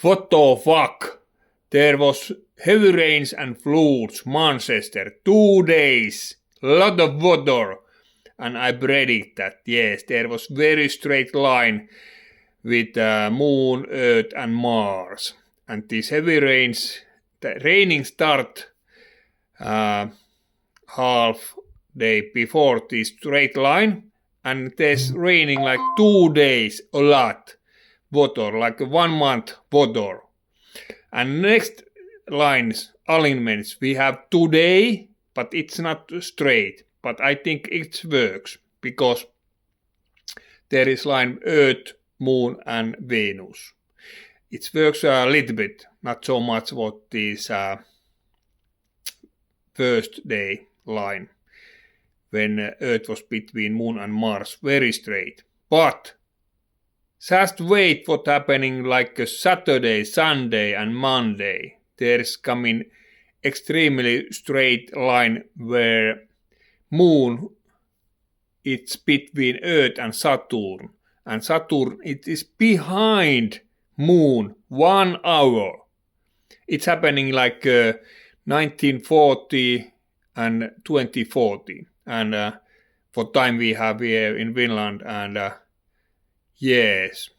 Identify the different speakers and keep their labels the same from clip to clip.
Speaker 1: What the fuck? There was heavy rains and floods, Manchester, 2 days, lot of water. And I predict that, yes, there was very straight line with Moon, Earth and Mars. And these heavy rains, the raining start half day before this straight line. And there's raining like 2 days, a lot. Water, like 1 month water. And next lines, alignments, we have today, but it's not straight. But I think it works because there is line Earth, Moon and Venus. It works a little bit, not so much what this first day line when Earth was between Moon and Mars, very straight. But just wait what happening like a Saturday, Sunday and Monday. There's coming extremely straight line where Moon it's between Earth and Saturn. And Saturn it is behind Moon 1 hour. It's happening like 1940 and 2040. And for time we have here in Finland and yes.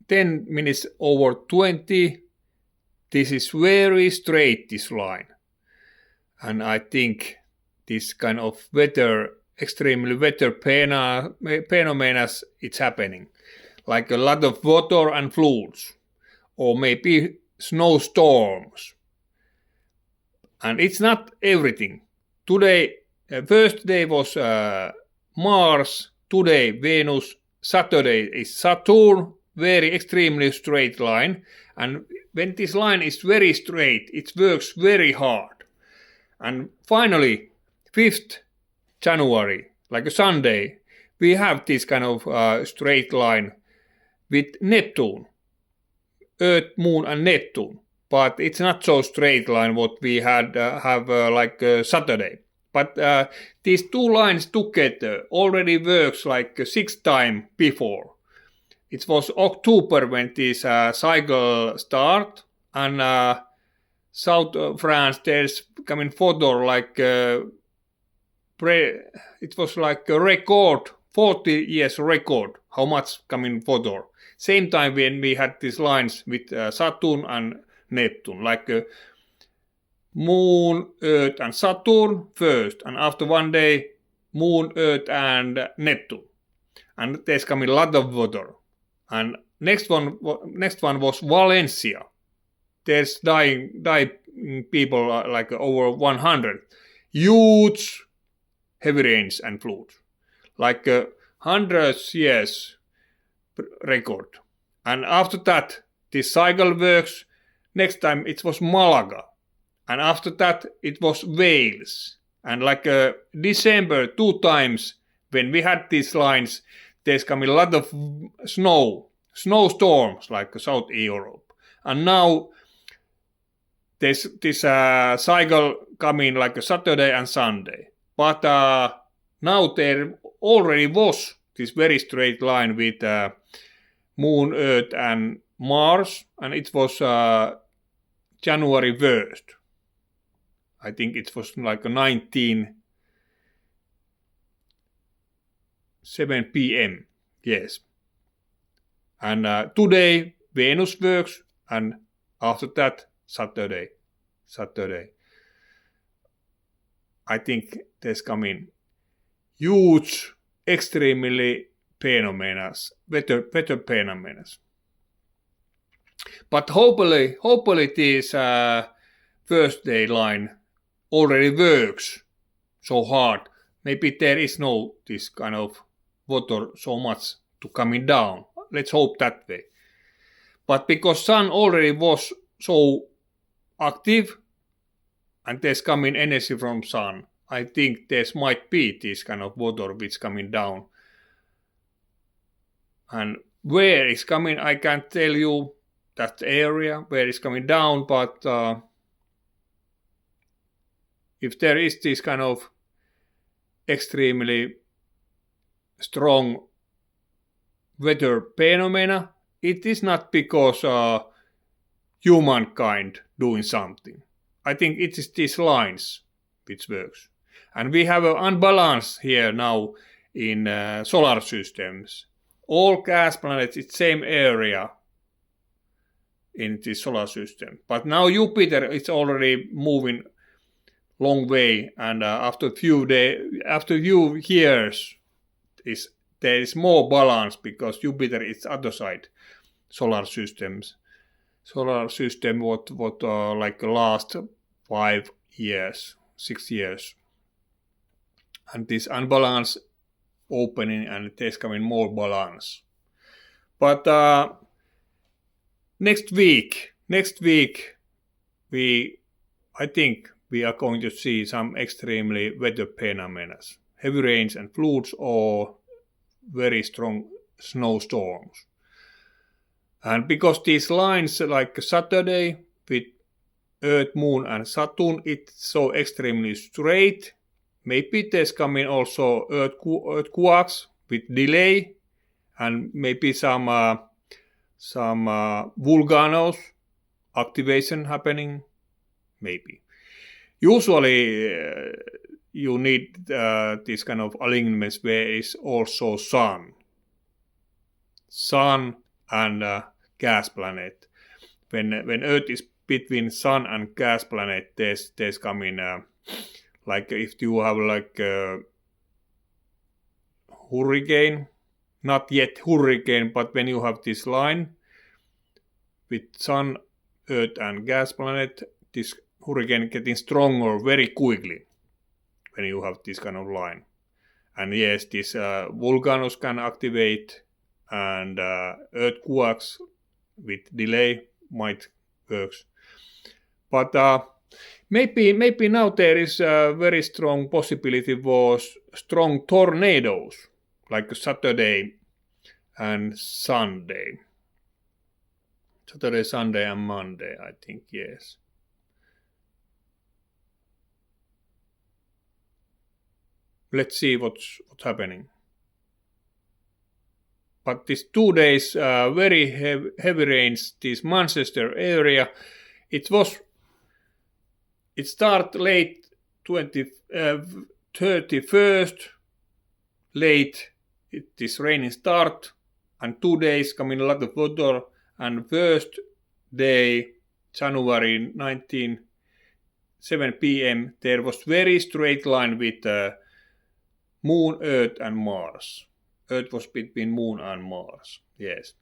Speaker 1: 10 minutes over 20. This is very straight, this line. And I think this kind of weather, extremely weather phenomena, it's happening. Like a lot of water and floods. Or maybe snowstorms. And it's not everything. Today, first day was Mars, today Venus, Saturday is Saturn, very extremely straight line. And when this line is very straight, it works very hard. And finally, 5th January, like a Sunday, we have this kind of straight line with Neptune, Earth, Moon and Neptune. But it's not so straight line what we had have like Saturday. But these two lines together already works like 6 times before. It was October when this cycle start, and South France there's coming photo like it was like a record, 40 years record, how much coming photo. Same time when we had these lines with Saturn and Neptune, like Moon, Earth and Saturn first, and after 1 day, Moon, Earth and Neptune. And there's coming a lot of water. And next one was Valencia. There's dying people like over 100. Huge heavy rains and floods. Like 100 years record. And after that, this cycle works. Next time it was Malaga. And after that it was Wales. And like December 2 times when we had these lines, there's coming a lot of snowstorms like South Europe. And now there's this cycle coming like a Saturday and Sunday. But now there already was this very straight line with Moon, Earth and Mars. And it was January 1st. I think it was like 7 p.m. Yes. And today Venus works, and after that Saturday. I think there's coming huge, extremely weather phenomena. But hopefully this first day line already works so hard. Maybe there is no this kind of water so much to coming down. Let's hope that way. But because sun already was so active and there's coming energy from sun, I think there might be this kind of water which coming down. And where it's coming, I can't tell you that area where it's coming down, but if there is this kind of extremely strong weather phenomena, it is not because humankind doing something. I think it is these lines which works. And we have an unbalance here now in solar systems. All gas planets, it's same area in the solar system. But now Jupiter is already moving long way, and after few years, there is more balance because Jupiter is other side solar systems. Solar system what like last 5 years, 6 years, and this unbalance opening and there's coming more balance. But next week, I think we are going to see some extremely weather phenomena, heavy rains and floods or very strong snowstorms. And because these lines like Saturday with Earth, Moon and Saturn, it's so extremely straight. Maybe there's coming also earthquakes with delay and maybe some volcanoes activation happening, maybe. Usually you need this kind of alignments where is also sun and gas planet. When Earth is between sun and gas planet, there's coming like if you have like hurricane, not yet hurricane, but when you have this line with sun, Earth and gas planet, this hurricane getting stronger very quickly when you have this kind of line. And yes, these volcanoes can activate and earthquakes with delay might works. But maybe now there is a very strong possibility for strong tornadoes like Saturday and Sunday. Saturday, Sunday and Monday, I think, yes. Let's see what's happening. But these 2 days, very heavy rains, this Manchester area, it started late 31st, late, this raining start, and 2 days coming a lot of water, and first day, January 19, 7 p.m., there was very straight line with Moon, Earth and Mars. Earth was between Moon and Mars, yes.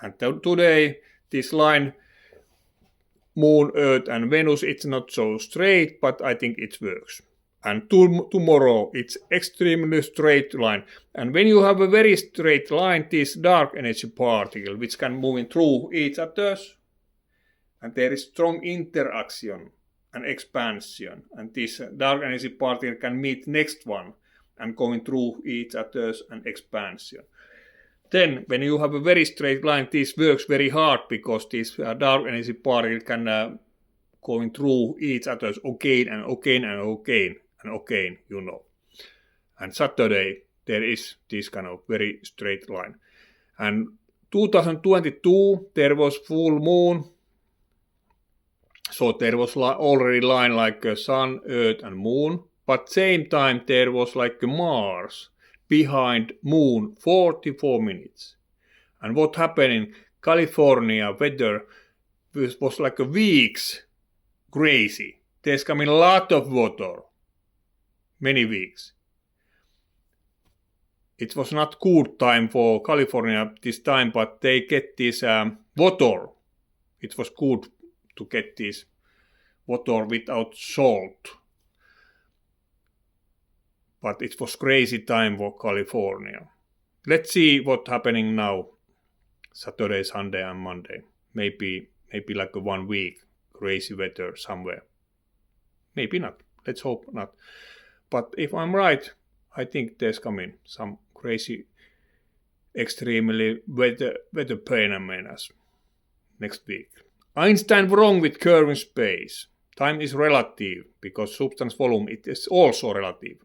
Speaker 1: And today, this line, Moon, Earth and Venus, it's not so straight, but I think it works. And tomorrow, it's extremely straight line. And when you have a very straight line, this dark energy particle, which can move through each other, and there is strong interaction and expansion, and this dark energy particle can meet next one and going through each other's and expansion. Then when you have a very straight line, this works very hard because this dark energy particle can going through each other's again and again and again and again, you know. And Saturday there is this kind of very straight line. And 2022 there was full moon. So there was already line like Sun, Earth and Moon. But same time there was like Mars behind Moon 44 minutes. And what happened in California weather was like a weeks crazy. There's coming a lot of water. Many weeks. It was not good time for California this time, but they get this water. It was good to get this water without salt. But it was crazy time for California. Let's see what's happening now. Saturday, Sunday and Monday. Maybe like 1 week crazy weather somewhere. Maybe not. Let's hope not. But if I'm right, I think there's coming some crazy, extremely weather phenomena next week. Einstein wrong with curving space. Time is relative because substance volume it is also relative.